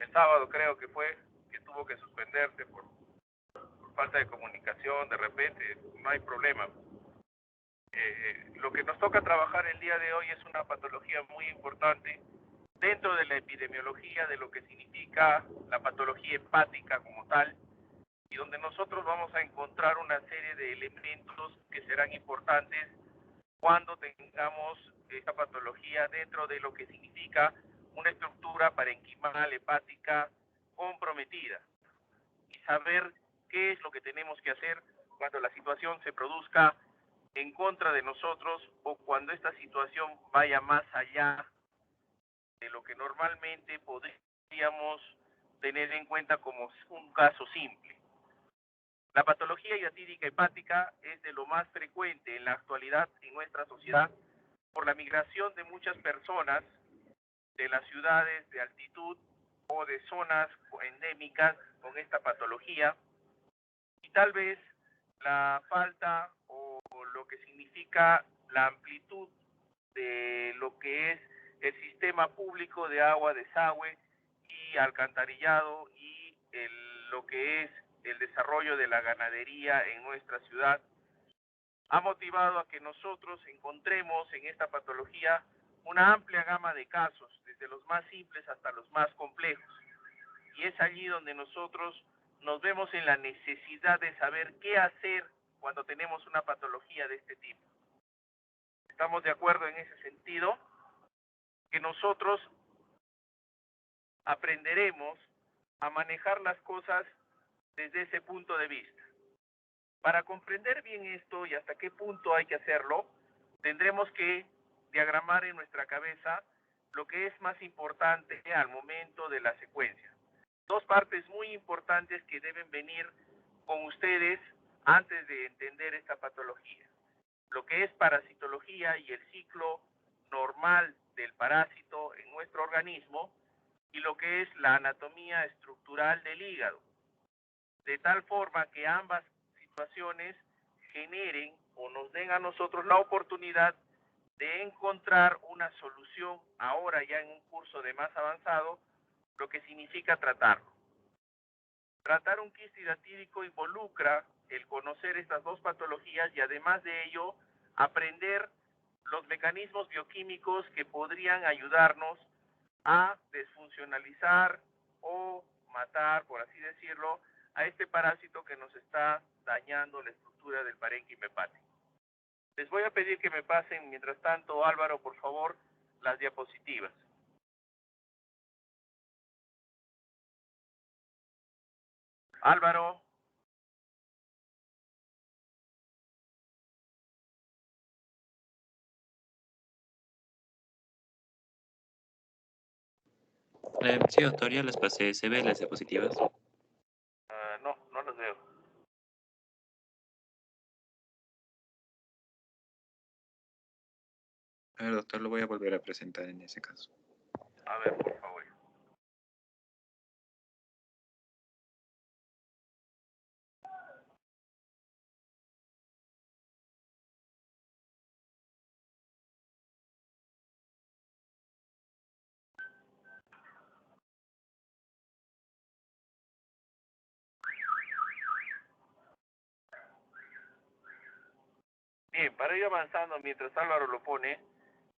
el sábado creo que fue, que tuvo que suspenderse por falta de comunicación, de repente, no hay problema. Lo que nos toca trabajar el día de hoy es una patología muy importante dentro de la epidemiología de lo que significa la patología hepática como tal, y donde nosotros vamos a encontrar una serie de elementos que serán importantes cuando tengamos esta patología dentro de lo que significa una estructura parenquimal hepática comprometida, y saber qué es lo que tenemos que hacer cuando la situación se produzca en contra de nosotros o cuando esta situación vaya más allá de lo que normalmente podríamos tener en cuenta como un caso simple. La patología hiatídica hepática es de lo más frecuente en la actualidad en nuestra sociedad por la migración de muchas personas de las ciudades de altitud o de zonas endémicas con esta patología, y tal vez la falta o lo que significa la amplitud de lo que es el sistema público de agua, desagüe y alcantarillado, y lo que es el desarrollo de la ganadería en nuestra ciudad, ha motivado a que nosotros encontremos en esta patología una amplia gama de casos, desde los más simples hasta los más complejos. Y es allí donde nosotros nos vemos en la necesidad de saber qué hacer cuando tenemos una patología de este tipo. Estamos de acuerdo en ese sentido, que nosotros aprenderemos a manejar las cosas desde ese punto de vista. Para comprender bien esto y hasta qué punto hay que hacerlo, tendremos que diagramar en nuestra cabeza lo que es más importante al momento de la secuencia. Dos partes muy importantes que deben venir con ustedes antes de entender esta patología. Lo que es parasitología y el ciclo normal del parásito en nuestro organismo, y lo que es la anatomía estructural del hígado, de tal forma que ambas situaciones generen o nos den a nosotros la oportunidad de encontrar una solución ahora ya en un curso de más avanzado, lo que significa tratarlo. Tratar un quiste hidatídico involucra el conocer estas dos patologías y además de ello aprender los mecanismos bioquímicos que podrían ayudarnos a desfuncionalizar o matar, por así decirlo, a este parásito que nos está dañando la estructura del parénquima hepático. Les voy a pedir que me pasen, mientras tanto, Álvaro, por favor, las diapositivas. Álvaro. Sí, doctor, ya las pasé. ¿Se ven las diapositivas? No, no las veo. A ver, doctor, lo voy a volver a presentar en ese caso. A ver, por favor. Bien, para ir avanzando mientras Álvaro lo pone,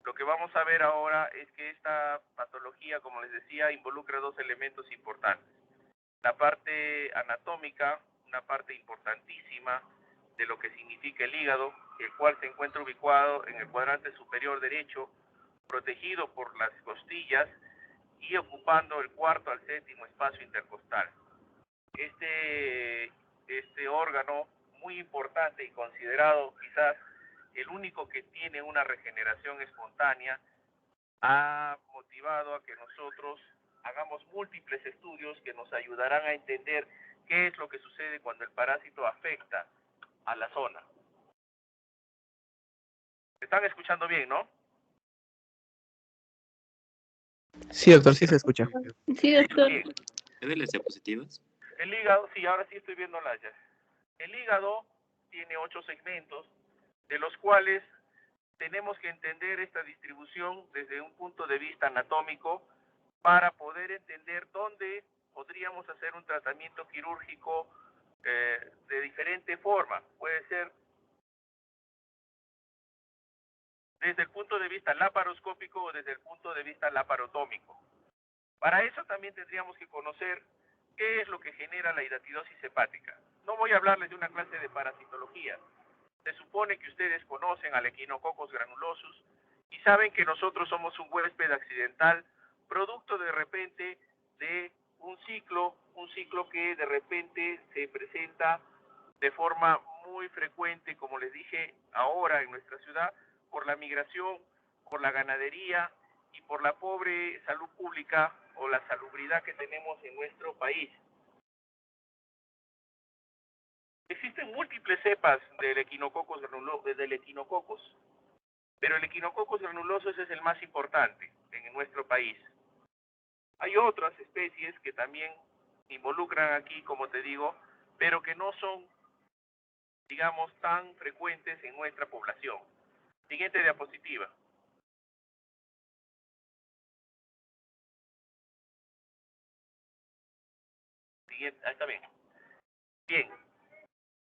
lo que vamos a ver ahora es que esta patología, como les decía, involucra dos elementos importantes. La parte anatómica, una parte importantísima de lo que significa el hígado, el cual se encuentra ubicado en el cuadrante superior derecho, protegido por las costillas y ocupando el cuarto al séptimo espacio intercostal. Este órgano muy importante y considerado quizás el único que tiene una regeneración espontánea, ha motivado a que nosotros hagamos múltiples estudios que nos ayudarán a entender qué es lo que sucede cuando el parásito afecta a la zona. ¿Me están escuchando bien, no? Sí, doctor, sí se escucha. Sí, doctor. Bien. ¿Se ven las diapositivas? El hígado, sí, ahora sí estoy viendo las ya. El hígado tiene 8 segmentos, de los cuales tenemos que entender esta distribución desde un punto de vista anatómico para poder entender dónde podríamos hacer un tratamiento quirúrgico de diferente forma. Puede ser desde el punto de vista laparoscópico o desde el punto de vista laparotómico. Para eso también tendríamos que conocer qué es lo que genera la hidatidosis hepática. No voy a hablarles de una clase de parasitología. Se supone que ustedes conocen al Echinococcus granulosus y saben que nosotros somos un huésped accidental, producto de repente de un ciclo que de repente se presenta de forma muy frecuente, como les dije ahora en nuestra ciudad, por la migración, por la ganadería y por la pobre salud pública o la salubridad que tenemos en nuestro país. Existen múltiples cepas del Echinococcus granulosus, pero el Echinococcus granulosus es el más importante en nuestro país. Hay otras especies que también involucran aquí, como te digo, pero que no son, digamos, tan frecuentes en nuestra población. Siguiente diapositiva. Siguiente, ahí está bien. Bien,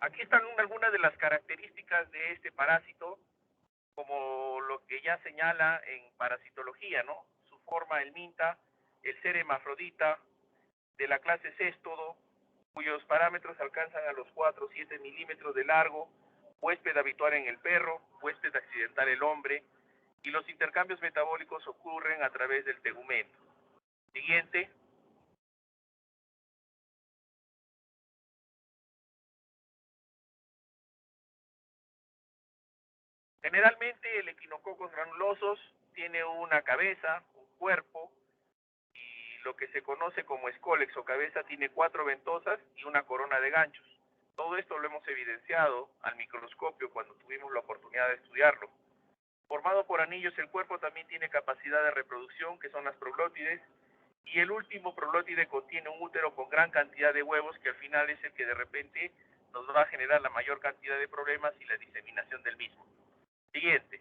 aquí están algunas de las características de este parásito, como lo que ya señala en parasitología, ¿no? Su forma, el minta, el ser hermafrodita, de la clase céstodo, cuyos parámetros alcanzan a los 4 o 7 milímetros de largo, huésped habitual en el perro, huésped accidental el hombre, y los intercambios metabólicos ocurren a través del tegumento. Siguiente. Generalmente el Echinococcus granulosus tiene una cabeza, un cuerpo, y lo que se conoce como escólex o cabeza tiene 4 ventosas y una corona de ganchos. Todo esto lo hemos evidenciado al microscopio cuando tuvimos la oportunidad de estudiarlo. Formado por anillos, el cuerpo también tiene capacidad de reproducción, que son las proglótides, y el último proglótide contiene un útero con gran cantidad de huevos, que al final es el que de repente nos va a generar la mayor cantidad de problemas y la diseminación del mismo. Siguiente.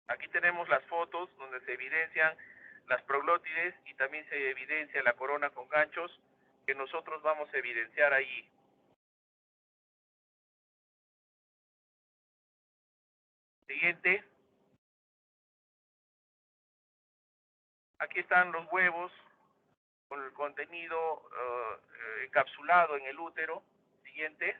Aquí tenemos las fotos donde se evidencian las proglótides y también se evidencia la corona con ganchos que nosotros vamos a evidenciar allí. Siguiente. Aquí están los huevos con el contenido encapsulado en el útero. Siguiente.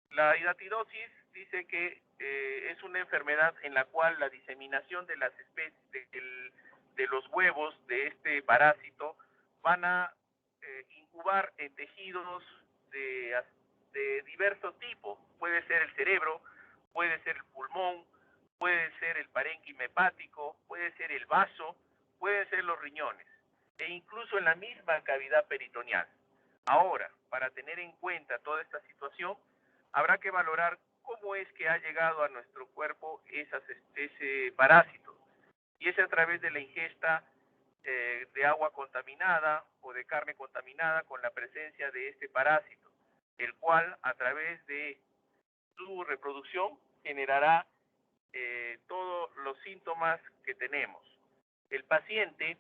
La hidatidosis dice que es una enfermedad en la cual la diseminación de las especies de los huevos de este parásito van a incubar en tejidos de diverso tipo. Puede ser el cerebro, puede ser el pulmón, puede ser el parénquima hepático, puede ser el vaso, pueden ser los riñones e incluso en la misma cavidad peritoneal. Ahora, para tener en cuenta toda esta situación, habrá que valorar cómo es que ha llegado a nuestro cuerpo ese parásito. Y es a través de la ingesta de agua contaminada o de carne contaminada con la presencia de este parásito, el cual a través de su reproducción generará todos los síntomas que tenemos. El paciente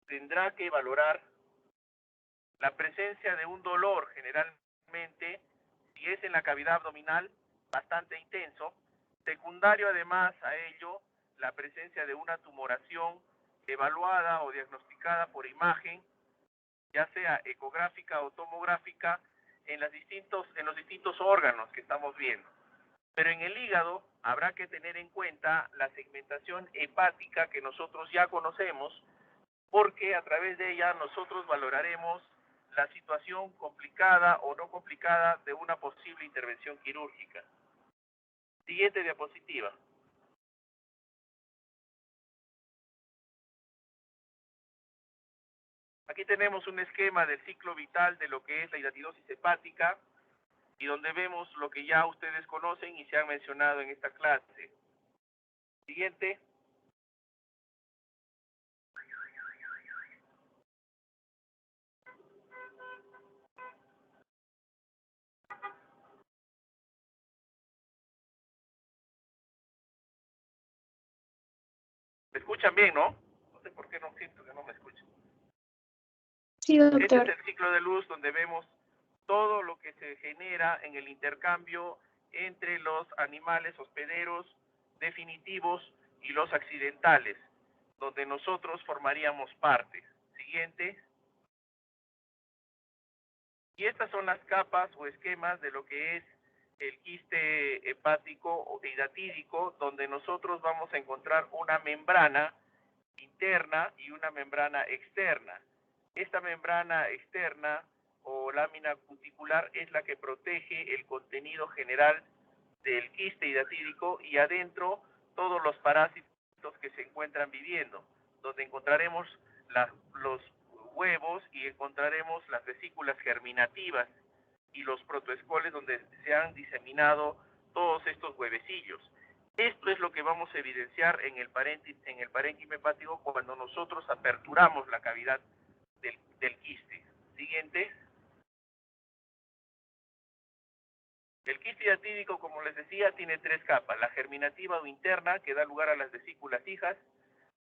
tendrá que valorar la presencia de un dolor, generalmente, si es en la cavidad abdominal, bastante intenso. Secundario además a ello, la presencia de una tumoración evaluada o diagnosticada por imagen, ya sea ecográfica o tomográfica, en los distintos órganos que estamos viendo. Pero en el hígado habrá que tener en cuenta la segmentación hepática que nosotros ya conocemos, porque a través de ella nosotros valoraremos la situación complicada o no complicada de una posible intervención quirúrgica. Siguiente diapositiva. Aquí tenemos un esquema del ciclo vital de lo que es la hidatidosis hepática y donde vemos lo que ya ustedes conocen y se han mencionado en esta clase. Siguiente. escuchan bien, ¿no? No sé por qué no siento que no me escuchan. Sí, Este es doctor. el ciclo de luz donde vemos todo lo que se genera en el intercambio entre los animales hospederos definitivos y los accidentales, donde nosotros formaríamos parte. Siguiente. Y estas son las capas o esquemas de lo que es el quiste hepático o hidatídico, donde nosotros vamos a encontrar una membrana interna y una membrana externa. Esta membrana externa o lámina cuticular es la que protege el contenido general del quiste hidatídico y adentro todos los parásitos que se encuentran viviendo, donde encontraremos los huevos y encontraremos las vesículas germinativas y los protoescoles donde se han diseminado todos estos huevecillos. Esto es lo que vamos a evidenciar en el parénquima hepático cuando nosotros aperturamos la cavidad del quiste. Siguiente. El quiste hidatídico, como les decía, tiene tres capas: la germinativa o interna, que da lugar a las vesículas hijas;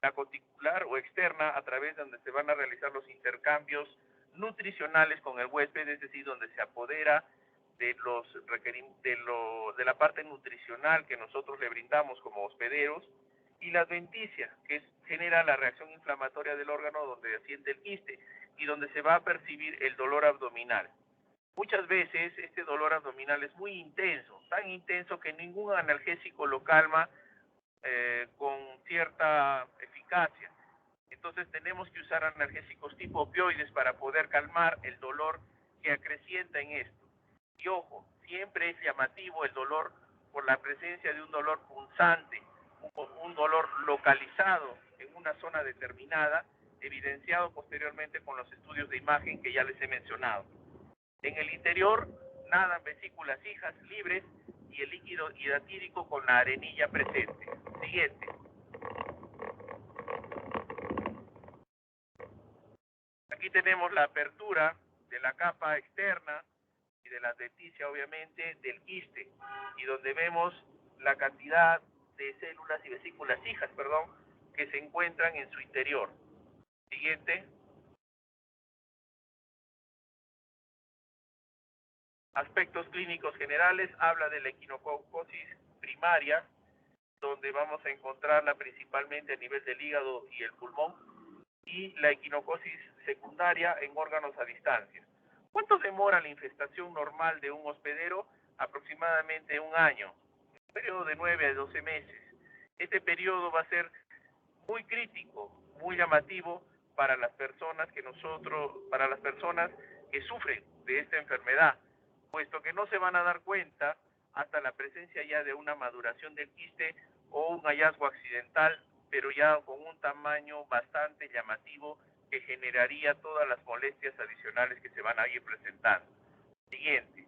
la cuticular o externa, a través de donde se van a realizar los intercambios nutricionales con el huésped, es decir, donde se apodera de la parte nutricional que nosotros le brindamos como hospederos; y la adventicia, que genera la reacción inflamatoria del órgano donde asciende el quiste y donde se va a percibir el dolor abdominal. Muchas veces este dolor abdominal es muy intenso, tan intenso que ningún analgésico lo calma con cierta eficacia. Entonces tenemos que usar analgésicos tipo opioides para poder calmar el dolor que acrecienta en esto. Y ojo, siempre es llamativo el dolor por la presencia de un dolor punzante, un dolor localizado en una zona determinada, evidenciado posteriormente con los estudios de imagen que ya les he mencionado. En el interior nadan vesículas hijas libres y el líquido hidatídico con la arenilla presente. Siguiente. Aquí tenemos la apertura de la capa externa y de la adventicia, obviamente, del quiste, y donde vemos la cantidad de células y vesículas hijas, que se encuentran en su interior. Siguiente. Aspectos clínicos generales, habla de la equinococosis primaria, donde vamos a encontrarla principalmente a nivel del hígado y el pulmón, y la equinocosis secundaria en órganos a distancia. ¿Cuánto demora la infestación normal de un hospedero? Aproximadamente un año, un periodo de 9 a 12 meses. Este periodo va a ser muy crítico, muy llamativo para las personas que sufren de esta enfermedad, puesto que no se van a dar cuenta hasta la presencia ya de una maduración del quiste o un hallazgo accidental, pero ya con un tamaño bastante llamativo que generaría todas las molestias adicionales que se van a ir presentando. Siguiente.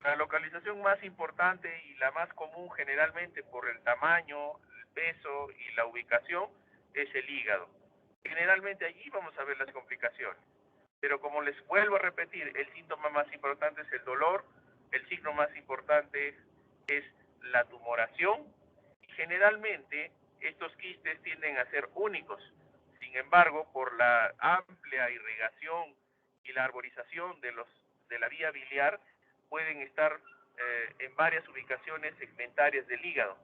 La localización más importante y la más común generalmente por el tamaño, el peso y la ubicación es el hígado. Generalmente allí vamos a ver las complicaciones. Pero como les vuelvo a repetir, el síntoma más importante es el dolor, el signo más importante es la tumoración, y generalmente estos quistes tienden a ser únicos. Sin embargo, por la amplia irrigación y la arborización de la vía biliar, pueden estar en varias ubicaciones segmentarias del hígado.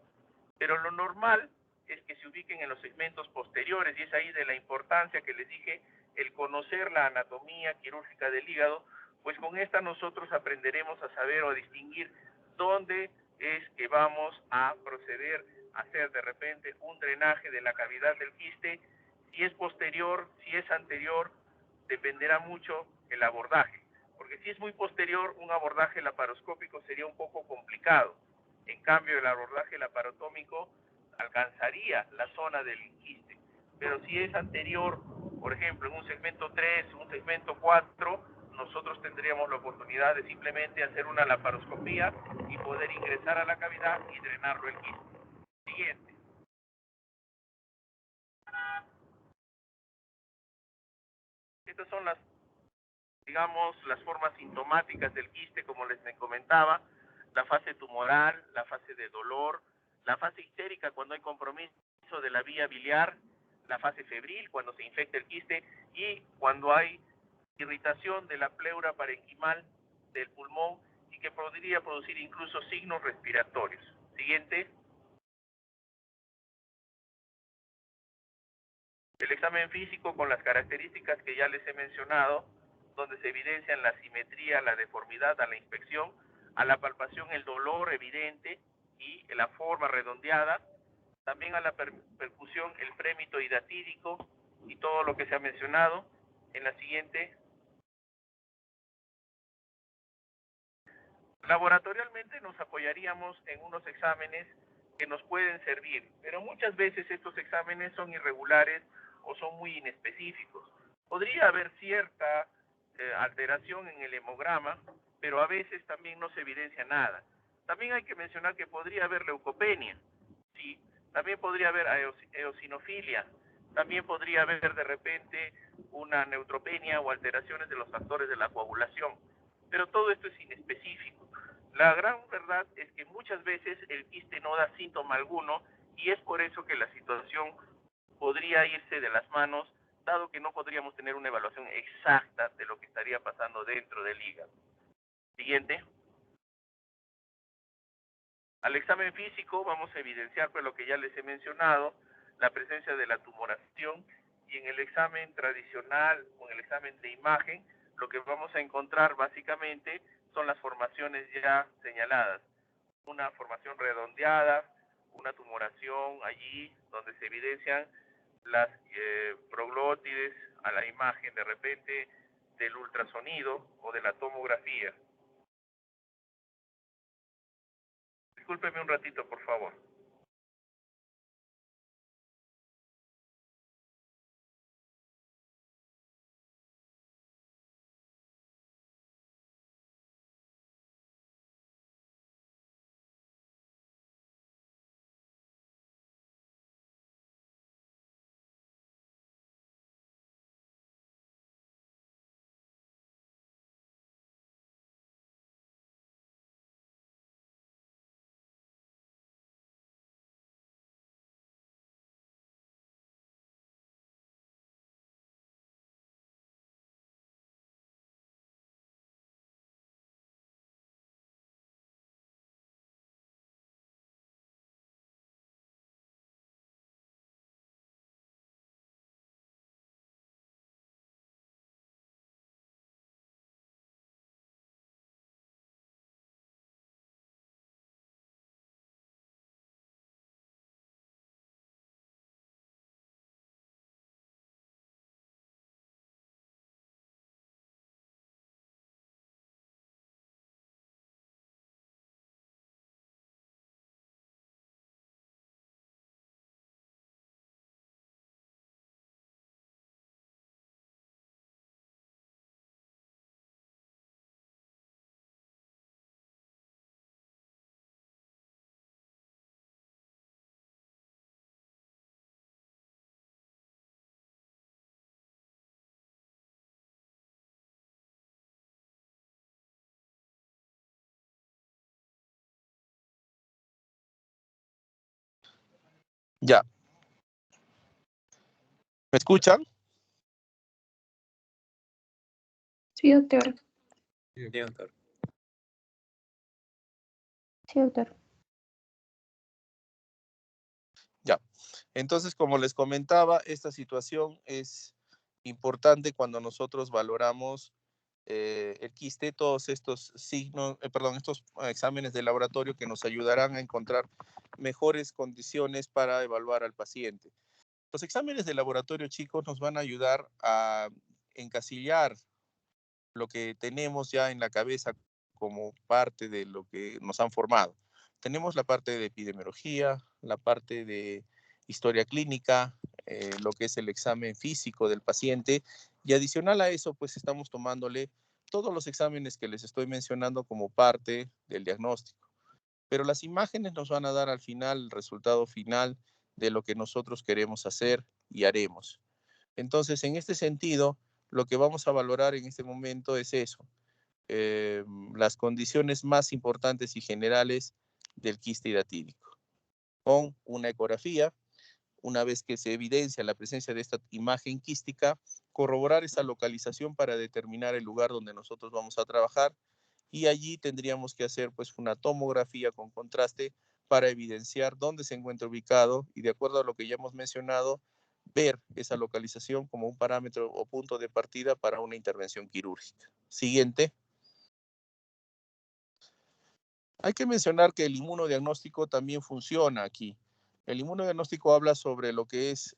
Pero lo normal es que se ubiquen en los segmentos posteriores, y es ahí de la importancia que les dije el conocer la anatomía quirúrgica del hígado, pues con esta nosotros aprenderemos a saber o a distinguir dónde es que vamos a proceder a hacer de repente un drenaje de la cavidad del quiste. Si es posterior, si es anterior, dependerá mucho el abordaje, porque si es muy posterior, un abordaje laparoscópico sería un poco complicado. En cambio, el abordaje laparotómico alcanzaría la zona del quiste. Pero si es anterior, por ejemplo, en un segmento 3, un segmento 4, nosotros tendríamos la oportunidad de simplemente hacer una laparoscopía y poder ingresar a la cavidad y drenarlo el quiste. Siguiente. Estas son las formas sintomáticas del quiste, como les comentaba. la fase tumoral, la fase de dolor, la fase histérica cuando hay compromiso de la vía biliar, la fase febril cuando se infecta el quiste y cuando hay irritación de la pleura parenquimal del pulmón y que podría producir incluso signos respiratorios. Siguiente. El examen físico con las características que ya les he mencionado, donde se evidencian la simetría, la deformidad a la inspección, a la palpación el dolor evidente y la forma redondeada, también a la percusión el prémito hidatídico y todo lo que se ha mencionado. En la siguiente. Laboratorialmente nos apoyaríamos en unos exámenes que nos pueden servir, pero muchas veces estos exámenes son irregulares o son muy inespecíficos. Podría haber cierta alteración en el hemograma, pero a veces también no se evidencia nada. También hay que mencionar que podría haber leucopenia, sí, también podría haber eosinofilia, también podría haber de repente una neutropenia o alteraciones de los factores de la coagulación, pero todo esto es inespecífico. La gran verdad es que muchas veces el quiste no da síntoma alguno y es por eso que la situación podría irse de las manos, dado que no podríamos tener una evaluación exacta de lo que estaría pasando dentro del hígado. Siguiente. Al examen físico vamos a evidenciar pues lo que ya les he mencionado, la presencia de la tumoración, y en el examen tradicional o en el examen de imagen lo que vamos a encontrar básicamente son las formaciones ya señaladas, una formación redondeada, una tumoración allí donde se evidencian las proglótides a la imagen de repente del ultrasonido o de la tomografía. Discúlpeme un ratito, por favor. Ya. ¿Me escuchan? Sí, doctor. Sí, doctor. Sí, doctor. Ya. Entonces, como les comentaba, esta situación es importante cuando nosotros valoramos el quiste, todos estos signos, estos exámenes de laboratorio que nos ayudarán a encontrar mejores condiciones para evaluar al paciente. Los exámenes de laboratorio, chicos, nos van a ayudar a encasillar lo que tenemos ya en la cabeza como parte de lo que nos han formado. Tenemos la parte de epidemiología, la parte de historia clínica, lo que es el examen físico del paciente, y adicional a eso, pues estamos tomándole todos los exámenes que les estoy mencionando como parte del diagnóstico. Pero las imágenes nos van a dar al final el resultado final de lo que nosotros queremos hacer y haremos. Entonces, en este sentido, lo que vamos a valorar en este momento es eso. las condiciones más importantes y generales del quiste hidatídico. Con una ecografía, una vez que se evidencia la presencia de esta imagen quística, corroborar esa localización para determinar el lugar donde nosotros vamos a trabajar, y allí tendríamos que hacer pues una tomografía con contraste para evidenciar dónde se encuentra ubicado y, de acuerdo a lo que ya hemos mencionado, ver esa localización como un parámetro o punto de partida para una intervención quirúrgica. Siguiente. Hay que mencionar que el inmunodiagnóstico también funciona aquí. El inmunodiagnóstico habla sobre lo que es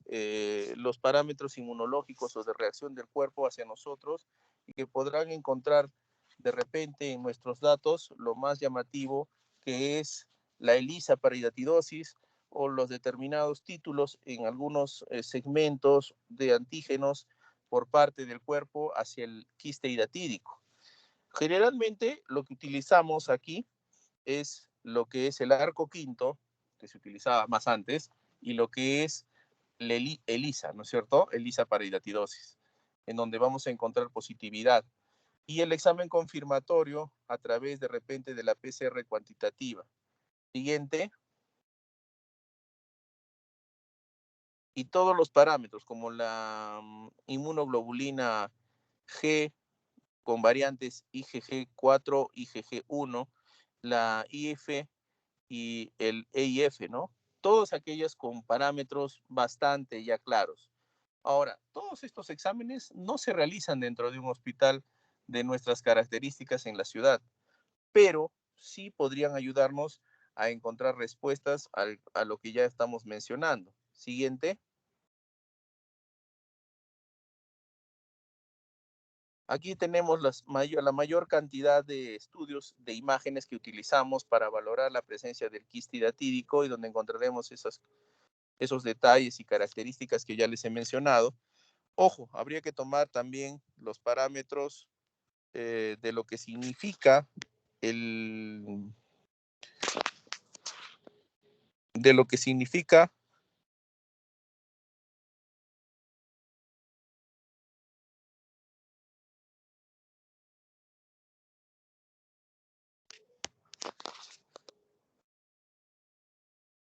los parámetros inmunológicos o de reacción del cuerpo hacia nosotros, y que podrán encontrar de repente en nuestros datos lo más llamativo, que es la ELISA para hidatidosis o los determinados títulos en algunos segmentos de antígenos por parte del cuerpo hacia el quiste hidatídico. Generalmente lo que utilizamos aquí es lo que es el arco quinto, que se utilizaba más antes, y lo que es ELISA, ¿no es cierto? ELISA para hidatidosis, en donde vamos a encontrar positividad. Y el examen confirmatorio a través de repente de la PCR cuantitativa. Siguiente. Y todos los parámetros, como la inmunoglobulina G con variantes IgG4, IgG1, la IF y el EIF, ¿no? Todas aquellas con parámetros bastante ya claros. Ahora, todos estos exámenes no se realizan dentro de un hospital de nuestras características en la ciudad, pero sí podrían ayudarnos a encontrar respuestas a lo que ya estamos mencionando. Siguiente. Aquí tenemos la mayor cantidad de estudios de imágenes que utilizamos para valorar la presencia del quiste hidatídico, y donde encontraremos esos detalles y características que ya les he mencionado. Ojo, habría que tomar también los parámetros de lo que significa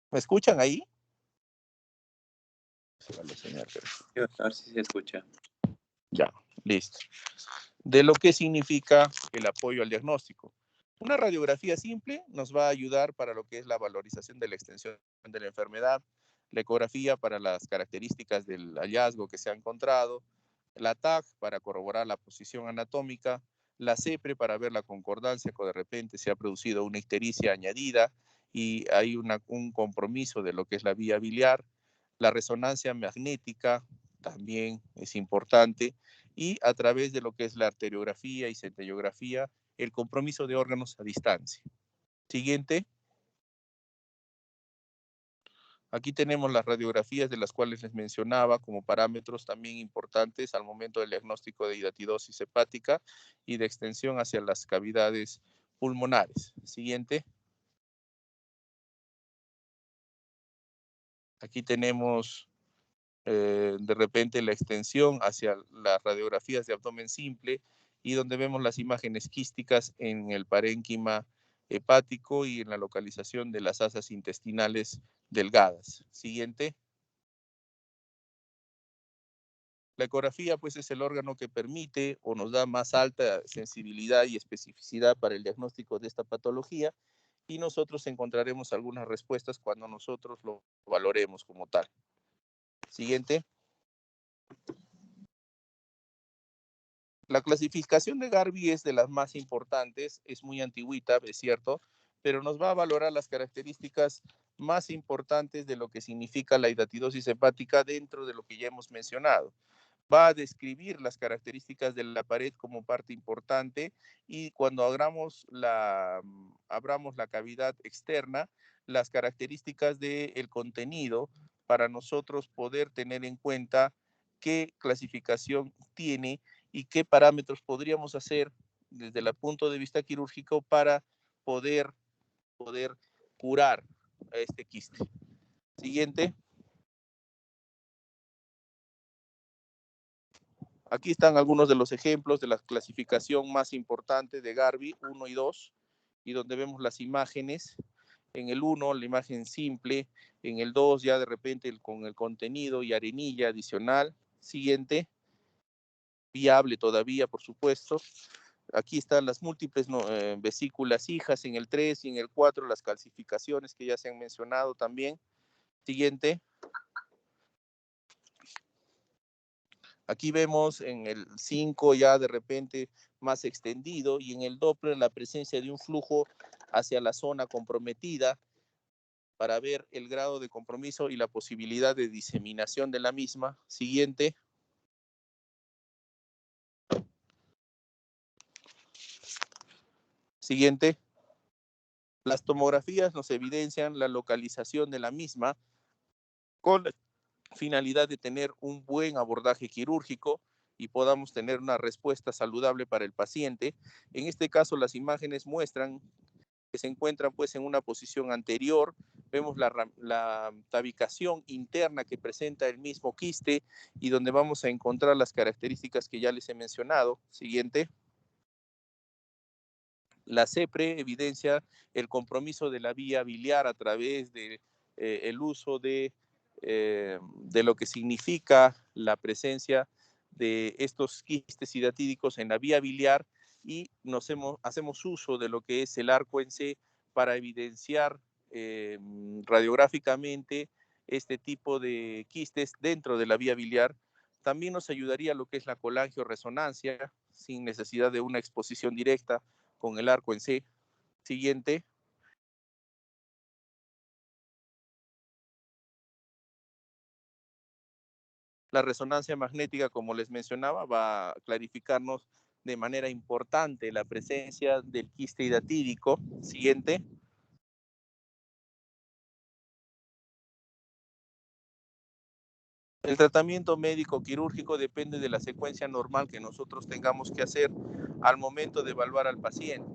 ¿Me escuchan ahí? Sí, doctor, sí se escucha. Ya, listo. De lo que significa el apoyo al diagnóstico. Una radiografía simple nos va a ayudar para lo que es la valorización de la extensión de la enfermedad, la ecografía para las características del hallazgo que se ha encontrado, la TAC para corroborar la posición anatómica, la CEPRE para ver la concordancia que de repente se ha producido una ictericia añadida y hay un compromiso de lo que es la vía biliar, la resonancia magnética también es importante, y a través de lo que es la arteriografía y centellografía, el compromiso de órganos a distancia. Siguiente. Aquí tenemos las radiografías de las cuales les mencionaba como parámetros también importantes al momento del diagnóstico de hidatidosis hepática y de extensión hacia las cavidades pulmonares. Siguiente. Aquí tenemos de repente la extensión hacia las radiografías de abdomen simple, y donde vemos las imágenes quísticas en el parénquima hepático y en la localización de las asas intestinales delgadas. Siguiente. La ecografía pues es el órgano que permite o nos da más alta sensibilidad y especificidad para el diagnóstico de esta patología, y nosotros encontraremos algunas respuestas cuando nosotros lo valoremos como tal. Siguiente. La clasificación de Garvey es de las más importantes, es muy antigüita, es cierto, pero nos va a valorar las características más importantes de lo que significa la hidatidosis hepática dentro de lo que ya hemos mencionado. Va a describir las características de la pared como parte importante, y cuando abramos la cavidad externa, las características del contenido para nosotros poder tener en cuenta qué clasificación tiene y qué parámetros podríamos hacer desde el punto de vista quirúrgico para poder curar a este quiste. Siguiente. Aquí están algunos de los ejemplos de la clasificación más importante de Garvey 1 y 2, y donde vemos las imágenes. En el 1, la imagen simple. En el 2, ya de repente con el contenido y arenilla adicional. Siguiente. Viable todavía, por supuesto. Aquí están las múltiples vesículas hijas en el 3 y en el 4, las calcificaciones que ya se han mencionado también. Siguiente. Aquí vemos en el 5 ya de repente más extendido, y en el Doppler la presencia de un flujo hacia la zona comprometida para ver el grado de compromiso y la posibilidad de diseminación de la misma. Siguiente. Siguiente. Las tomografías nos evidencian la localización de la misma con la finalidad de tener un buen abordaje quirúrgico y podamos tener una respuesta saludable para el paciente. En este caso, las imágenes muestran que se encuentran pues en una posición anterior. Vemos la tabicación interna que presenta el mismo quiste y donde vamos a encontrar las características que ya les he mencionado. Siguiente. La CEPRE evidencia el compromiso de la vía biliar a través de el uso de lo que significa la presencia de estos quistes hidatídicos en la vía biliar, y hacemos uso de lo que es el arco en C para evidenciar radiográficamente este tipo de quistes dentro de la vía biliar. También nos ayudaría lo que es la colangioresonancia sin necesidad de una exposición directa con el arco en C. Siguiente. La resonancia magnética, como les mencionaba, va a clarificarnos de manera importante la presencia del quiste hidatídico. Siguiente. El tratamiento médico quirúrgico depende de la secuencia normal que nosotros tengamos que hacer al momento de evaluar al paciente.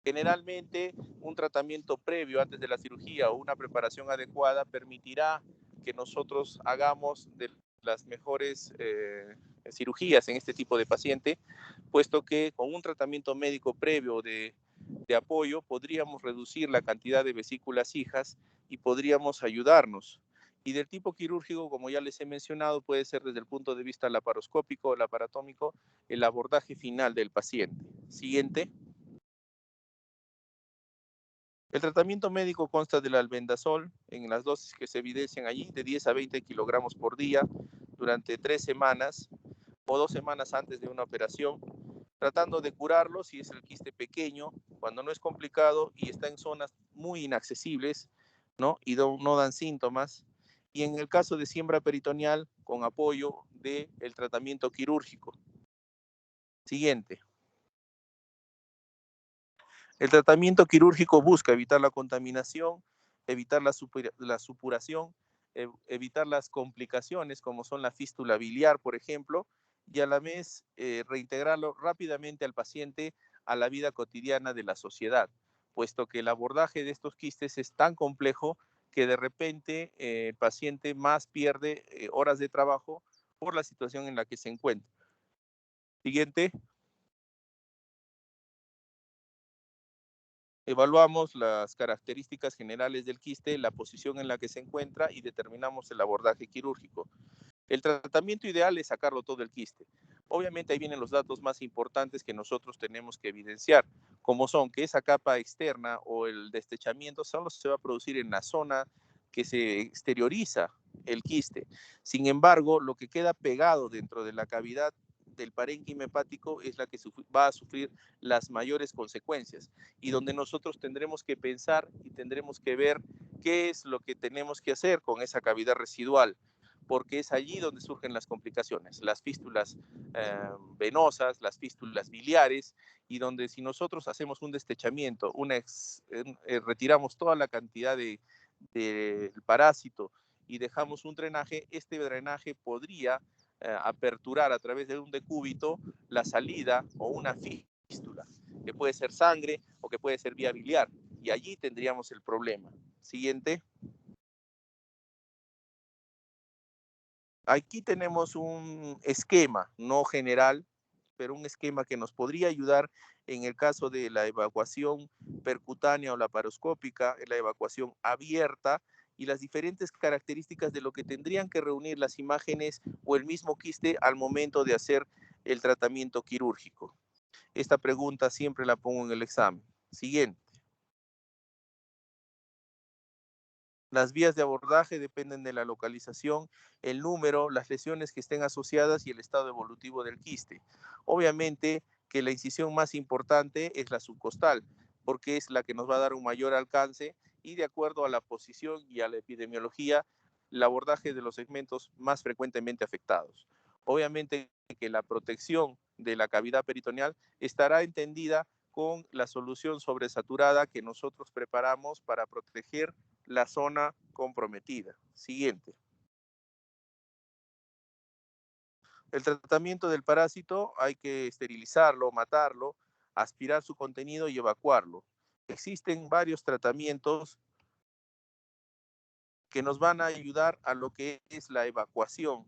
Generalmente, un tratamiento previo antes de la cirugía o una preparación adecuada permitirá que nosotros hagamos de las mejores cirugías en este tipo de paciente, puesto que con un tratamiento médico previo de apoyo podríamos reducir la cantidad de vesículas hijas y podríamos ayudarnos. Y del tipo quirúrgico, como ya les he mencionado, puede ser desde el punto de vista laparoscópico o laparatómico el abordaje final del paciente. Siguiente. El tratamiento médico consta del albendazol en las dosis que se evidencian allí, de 10 a 20 kilogramos por día durante 3 semanas o 2 semanas antes de una operación, tratando de curarlo si es el quiste pequeño, cuando no es complicado y está en zonas muy inaccesibles, ¿no? Y no dan síntomas. Y en el caso de siembra peritoneal, con apoyo del tratamiento quirúrgico. Siguiente. El tratamiento quirúrgico busca evitar la contaminación, evitar la supuración, evitar las complicaciones como son la fístula biliar, por ejemplo, y a la vez reintegrarlo rápidamente al paciente a la vida cotidiana de la sociedad, puesto que el abordaje de estos quistes es tan complejo que de repente el paciente más pierde horas de trabajo por la situación en la que se encuentra. Siguiente. Evaluamos las características generales del quiste, la posición en la que se encuentra y determinamos el abordaje quirúrgico. El tratamiento ideal es sacarlo todo el quiste. Obviamente ahí vienen los datos más importantes que nosotros tenemos que evidenciar, como son que esa capa externa o el destechamiento solo se va a producir en la zona que se exterioriza el quiste. Sin embargo, lo que queda pegado dentro de la cavidad del parénquima hepático es la que va a sufrir las mayores consecuencias, y donde nosotros tendremos que pensar y tendremos que ver qué es lo que tenemos que hacer con esa cavidad residual, porque es allí donde surgen las complicaciones, las fístulas venosas, las fístulas biliares, y donde si nosotros hacemos un destechamiento, retiramos toda la cantidad del parásito y dejamos un drenaje, este drenaje podría aperturar a través de un decúbito la salida o una fístula, que puede ser sangre o que puede ser vía biliar, y allí tendríamos el problema. Siguiente. Aquí tenemos un esquema, no general, pero un esquema que nos podría ayudar en el caso de la evacuación percutánea o laparoscópica, en la evacuación abierta, y las diferentes características de lo que tendrían que reunir las imágenes o el mismo quiste al momento de hacer el tratamiento quirúrgico. Esta pregunta siempre la pongo en el examen. Siguiente. Las vías de abordaje dependen de la localización, el número, las lesiones que estén asociadas y el estado evolutivo del quiste. Obviamente que la incisión más importante es la subcostal, porque es la que nos va a dar un mayor alcance y de acuerdo a la posición y a la epidemiología, el abordaje de los segmentos más frecuentemente afectados. Obviamente que la protección de la cavidad peritoneal estará entendida con la solución sobresaturada que nosotros preparamos para proteger la zona comprometida. Siguiente. El tratamiento del parásito hay que esterilizarlo, matarlo, aspirar su contenido y evacuarlo. Existen varios tratamientos que nos van a ayudar a lo que es la evacuación.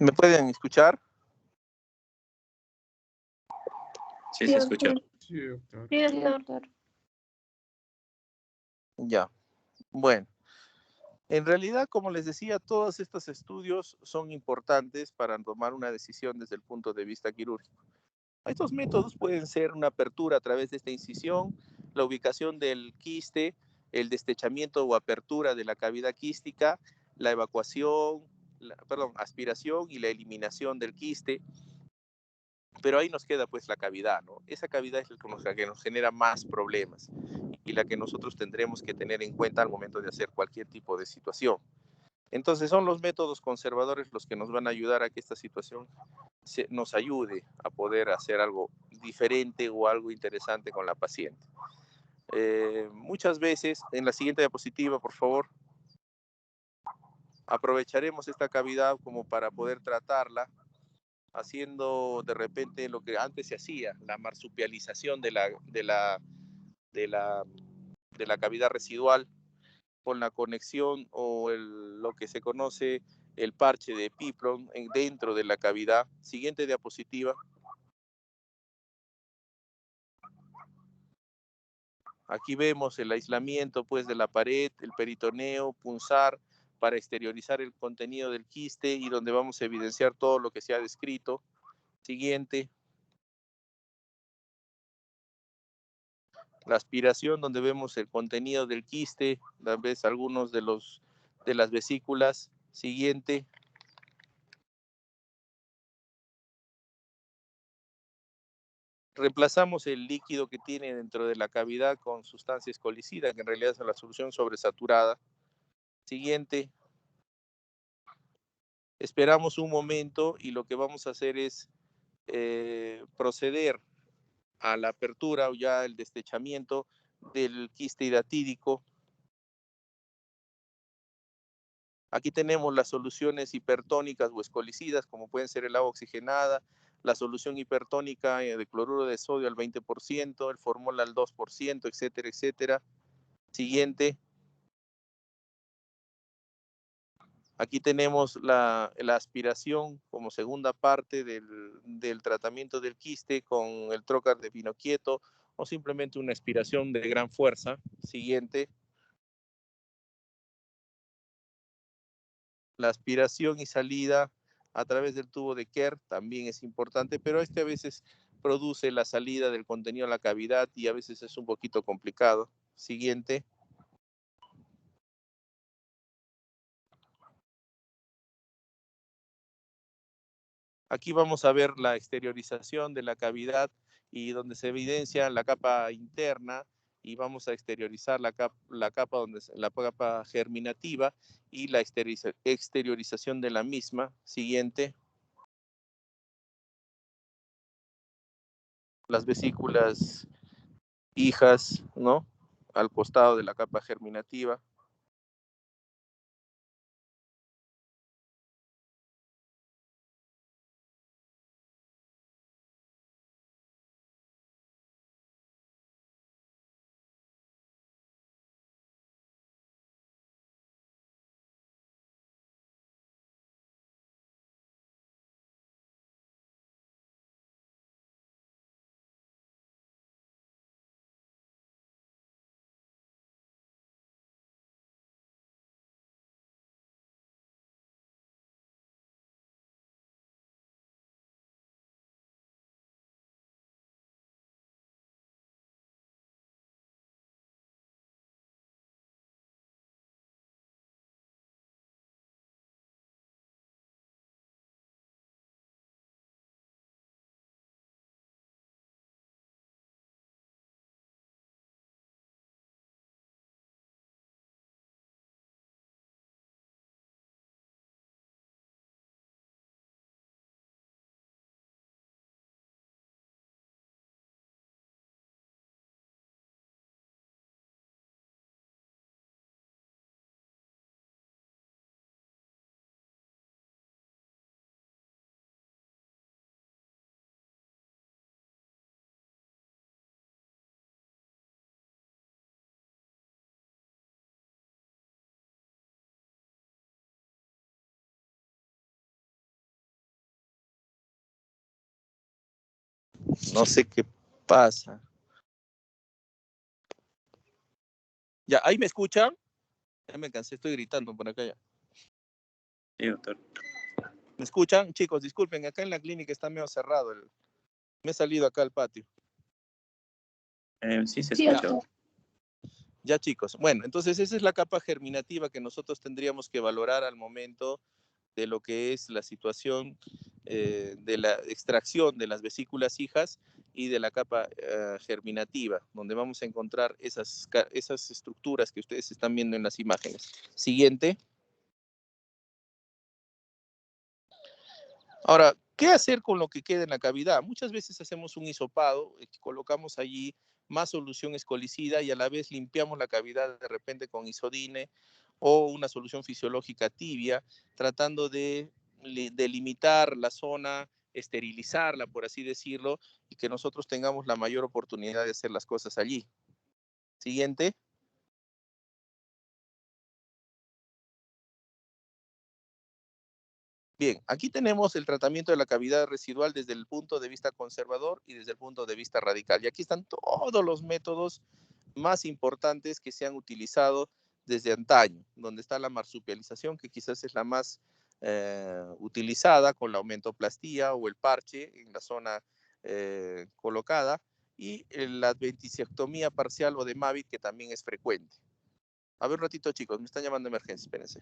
¿Me pueden escuchar? Sí, se escucha. Sí, doctor. Ya. Bueno. En realidad, como les decía, todos estos estudios son importantes para tomar una decisión desde el punto de vista quirúrgico. Estos métodos pueden ser una apertura a través de esta incisión, la ubicación del quiste, el destechamiento o apertura de la cavidad quística, la evacuación, aspiración y la eliminación del quiste. Pero ahí nos queda pues la cavidad, ¿no? Esa cavidad es la que nos genera más problemas y la que nosotros tendremos que tener en cuenta al momento de hacer cualquier tipo de situación. Entonces son los métodos conservadores los que nos van a ayudar a que esta situación nos ayude a poder hacer algo diferente o algo interesante con la paciente. Muchas veces, en la siguiente diapositiva, por favor, aprovecharemos esta cavidad como para poder tratarla, haciendo de repente lo que antes se hacía, la marsupialización de la cavidad residual con la conexión o lo que se conoce el parche de Piplon dentro de la cavidad. Siguiente diapositiva. Aquí vemos el aislamiento pues de la pared, el peritoneo, punzar para exteriorizar el contenido del quiste y donde vamos a evidenciar todo lo que se ha descrito. Siguiente. La aspiración donde vemos el contenido del quiste, tal vez algunos de las vesículas. Siguiente. Reemplazamos el líquido que tiene dentro de la cavidad con sustancia escolicida, que en realidad es la solución sobresaturada. Siguiente. Esperamos un momento y lo que vamos a hacer es proceder a la apertura o ya el destechamiento del quiste hidatídico. Aquí tenemos las soluciones hipertónicas o escolicidas, como pueden ser el agua oxigenada, la solución hipertónica de cloruro de sodio al 20%, el formol al 2%, etcétera, etcétera. Siguiente. Aquí tenemos la aspiración como segunda parte del tratamiento del quiste con el trocar de pino quieto o simplemente una aspiración de gran fuerza. Siguiente. La aspiración y salida a través del tubo de Kerr también es importante, pero a veces produce la salida del contenido a la cavidad y a veces es un poquito complicado. Siguiente. Aquí vamos a ver la exteriorización de la cavidad y donde se evidencia la capa interna, y vamos a exteriorizar la capa germinativa y la exteriorización de la misma. Siguiente. Las vesículas hijas, ¿no? Al costado de la capa germinativa. No sé qué pasa. Ya, ¿ahí me escuchan? Ya me cansé, estoy gritando por acá ya. Sí, doctor. ¿Me escuchan? Chicos, disculpen, acá en la clínica está medio cerrado. Me he salido acá al patio. Sí, se escuchó. Ya, chicos. Bueno, entonces esa es la capa germinativa que nosotros tendríamos que valorar al momento de lo que es la situación de la extracción de las vesículas hijas y de la capa germinativa, donde vamos a encontrar esas estructuras que ustedes están viendo en las imágenes. Siguiente. Ahora, ¿qué hacer con lo que queda en la cavidad? Muchas veces hacemos un hisopado, colocamos allí más solución escolicida y a la vez limpiamos la cavidad de repente con isodine o una solución fisiológica tibia, tratando de delimitar la zona, esterilizarla, por así decirlo, y que nosotros tengamos la mayor oportunidad de hacer las cosas allí. Siguiente. Bien, aquí tenemos el tratamiento de la cavidad residual desde el punto de vista conservador y desde el punto de vista radical. Y aquí están todos los métodos más importantes que se han utilizado desde antaño, donde está la marsupialización, que quizás es la más utilizada con la aumentoplastía o el parche en la zona colocada, y la adventisectomía parcial o de Mavit, que también es frecuente. A ver un ratito, chicos, me están llamando de emergencia, espérense.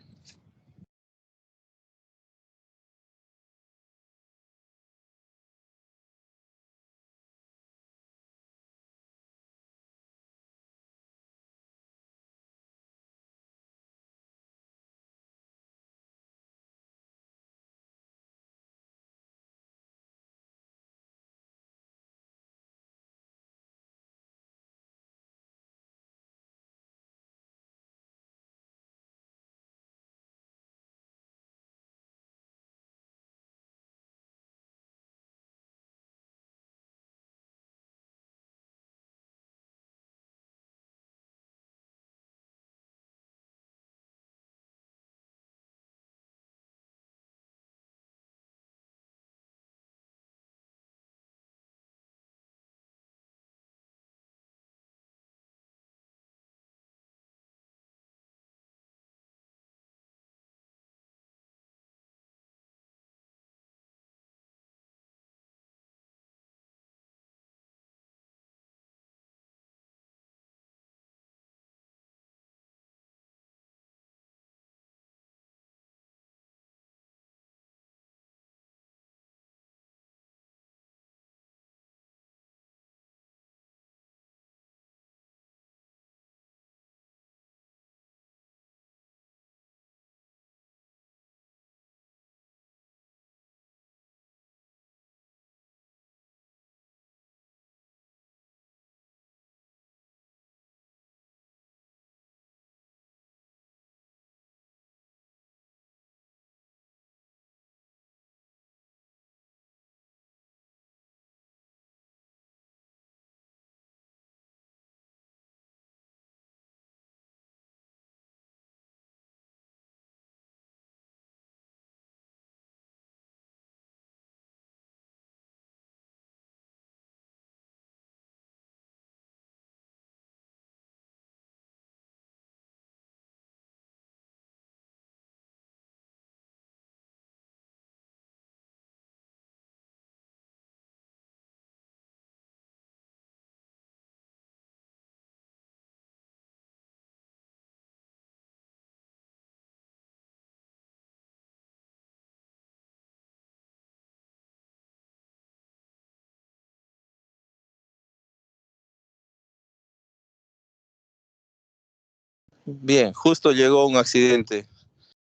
Bien, justo llegó un accidente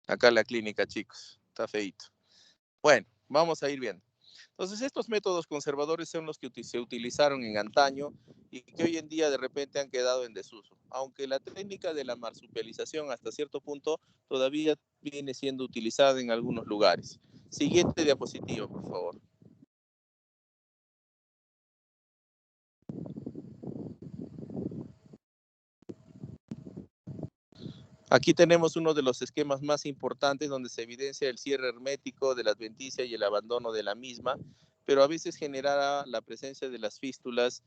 acá en la clínica, chicos. Está feíto. Bueno, vamos a ir viendo. Entonces, estos métodos conservadores son los que se utilizaron en antaño y que hoy en día de repente han quedado en desuso. Aunque la técnica de la marsupialización hasta cierto punto todavía viene siendo utilizada en algunos lugares. Siguiente diapositiva, por favor. Aquí tenemos uno de los esquemas más importantes donde se evidencia el cierre hermético de la adventicia y el abandono de la misma, pero a veces genera la presencia de las fístulas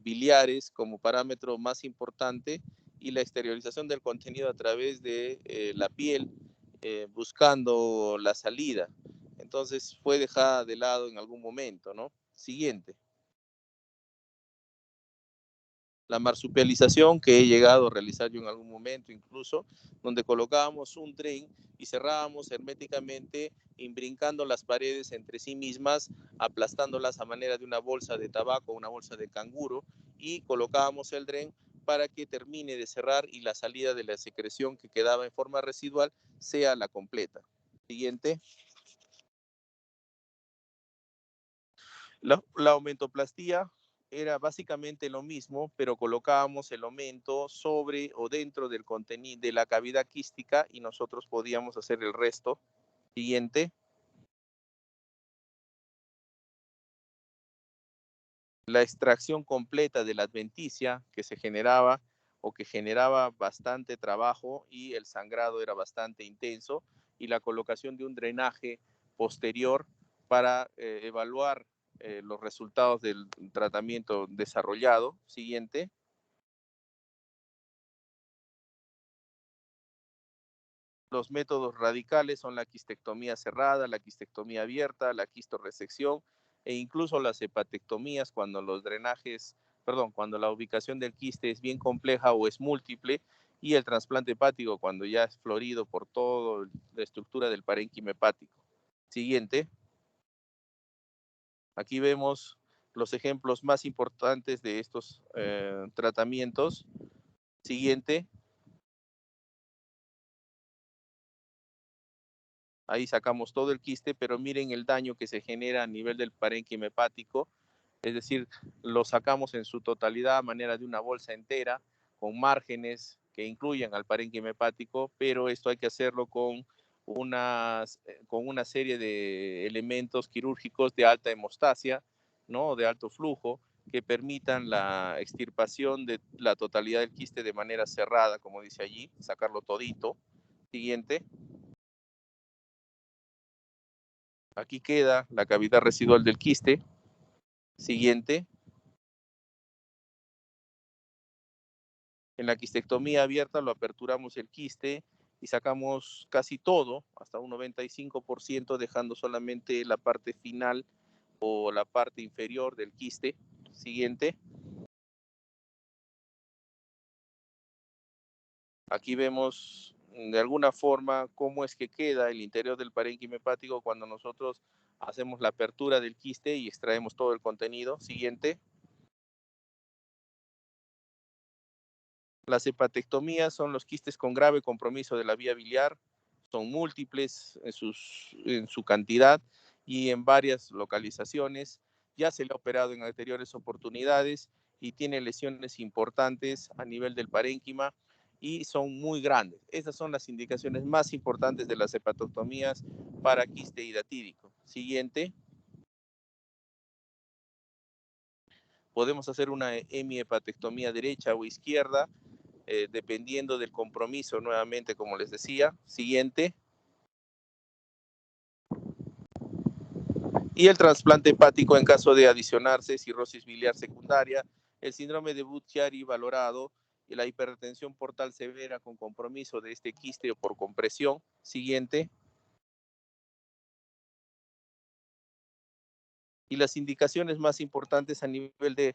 biliares como parámetro más importante y la exteriorización del contenido a través de la piel buscando la salida. Entonces fue dejada de lado en algún momento, ¿no? Siguiente. La marsupialización que he llegado a realizar yo en algún momento incluso, donde colocábamos un tren y cerrábamos herméticamente, imbrincando las paredes entre sí mismas, aplastándolas a manera de una bolsa de tabaco, una bolsa de canguro, y colocábamos el tren para que termine de cerrar y la salida de la secreción que quedaba en forma residual sea la completa. Siguiente. La aumentoplastía era básicamente lo mismo, pero colocábamos el aumento sobre o dentro del contenido de la cavidad quística y nosotros podíamos hacer el resto. Siguiente. La extracción completa de la adventicia que se generaba o que generaba bastante trabajo y el sangrado era bastante intenso, y la colocación de un drenaje posterior para evaluar los resultados del tratamiento desarrollado. Siguiente. Los métodos radicales son la quistectomía cerrada, la quistectomía abierta, la quistorresección e incluso las hepatectomías cuando cuando la ubicación del quiste es bien compleja o es múltiple, y el trasplante hepático cuando ya es florido por toda la estructura del parénquima hepático. Siguiente. Aquí vemos los ejemplos más importantes de estos tratamientos. Siguiente. Ahí sacamos todo el quiste, pero miren el daño que se genera a nivel del parénquima hepático, es decir, lo sacamos en su totalidad a manera de una bolsa entera, con márgenes que incluyan al parénquima hepático, pero esto hay que hacerlo con una serie de elementos quirúrgicos de alta hemostasia, ¿no? De alto flujo, que permitan la extirpación de la totalidad del quiste de manera cerrada, como dice allí, sacarlo todito. Siguiente. Aquí queda la cavidad residual del quiste. Siguiente. En la quistectomía abierta lo aperturamos el quiste y sacamos casi todo, hasta un 95%, dejando solamente la parte final o la parte inferior del quiste. Siguiente. Aquí vemos de alguna forma cómo es que queda el interior del parénquima hepático cuando nosotros hacemos la apertura del quiste y extraemos todo el contenido. Siguiente. Las hepatectomías son los quistes con grave compromiso de la vía biliar, son múltiples en su cantidad y en varias localizaciones. Ya se le ha operado en anteriores oportunidades y tiene lesiones importantes a nivel del parénquima y son muy grandes. Esas son las indicaciones más importantes de las hepatectomías para quiste hidatídico. Siguiente. Podemos hacer una hemihepatectomía derecha o izquierda, dependiendo del compromiso, nuevamente, como les decía. Siguiente. Y el trasplante hepático en caso de adicionarse cirrosis biliar secundaria, el síndrome de Budd-Chiari valorado y la hipertensión portal severa con compromiso de este quiste o por compresión. Siguiente. Y las indicaciones más importantes a nivel de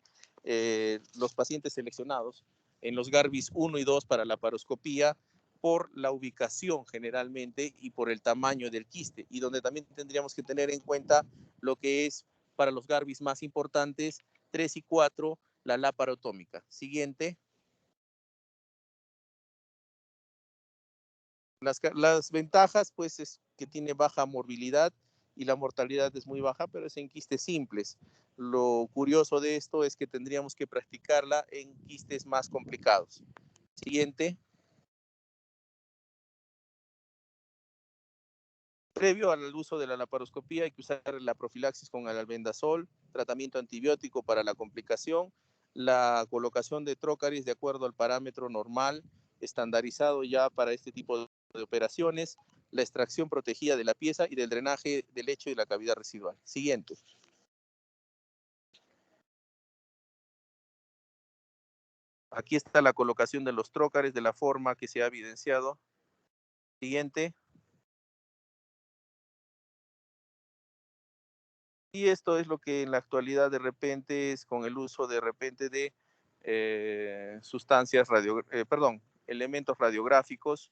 los pacientes seleccionados en los Garbis 1 y 2 para la paroscopía, por la ubicación generalmente y por el tamaño del quiste, y donde también tendríamos que tener en cuenta lo que es para los Garbis más importantes, 3 y 4, la laparotómica. Siguiente. Las ventajas, pues, es que tiene baja morbilidad y la mortalidad es muy baja, pero es en quistes simples. Lo curioso de esto es que tendríamos que practicarla en quistes más complicados. Siguiente. Previo al uso de la laparoscopía hay que usar la profilaxis con el albendazol, tratamiento antibiótico para la complicación, la colocación de trócaris de acuerdo al parámetro normal, estandarizado ya para este tipo de operaciones, la extracción protegida de la pieza y del drenaje del lecho y la cavidad residual. Siguiente. Aquí está la colocación de los trócares de la forma que se ha evidenciado. Siguiente. Y esto es lo que en la actualidad de repente es con el uso de repente de elementos radiográficos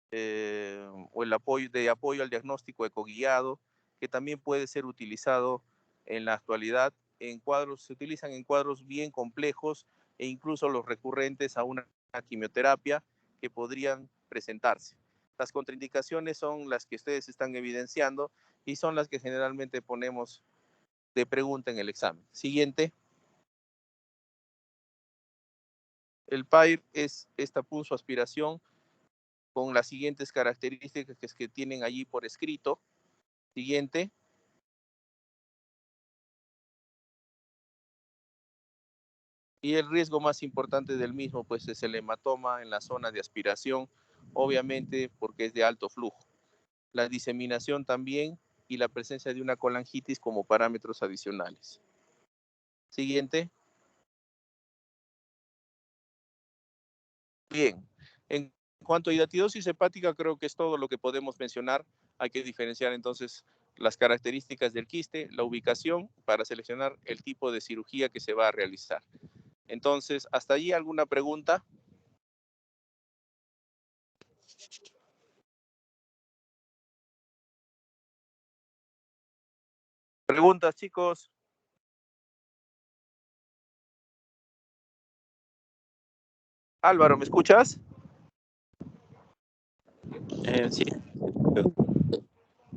o el apoyo al diagnóstico ecoguiado, que también puede ser utilizado en la actualidad en cuadros, se utilizan en cuadros bien complejos e incluso los recurrentes a una quimioterapia que podrían presentarse. Las contraindicaciones son las que ustedes están evidenciando y son las que generalmente ponemos de pregunta en el examen. Siguiente. El PAIR es esta punzoaspiración con las siguientes características que tienen allí por escrito. Siguiente. Y el riesgo más importante del mismo, pues, es el hematoma en la zona de aspiración, obviamente porque es de alto flujo. La diseminación también y la presencia de una colangitis como parámetros adicionales. Siguiente. Bien, en cuanto a hidatidosis hepática, creo que es todo lo que podemos mencionar. Hay que diferenciar entonces las características del quiste, la ubicación para seleccionar el tipo de cirugía que se va a realizar. Entonces, ¿hasta allí alguna pregunta? ¿Preguntas, chicos? Álvaro, ¿me escuchas? Sí.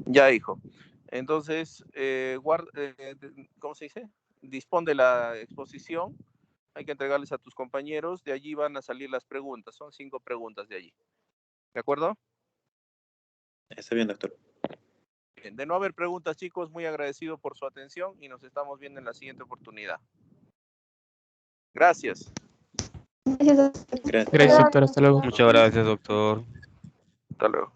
Ya, hijo. Entonces, ¿cómo se dice? Dispón de la exposición. Hay que entregarles a tus compañeros. De allí van a salir las preguntas. Son 5 preguntas de allí. ¿De acuerdo? Está bien, doctor. Bien. De no haber preguntas, chicos, muy agradecido por su atención y nos estamos viendo en la siguiente oportunidad. Gracias. Gracias, doctor. Hasta luego. Muchas gracias, doctor. Hasta luego.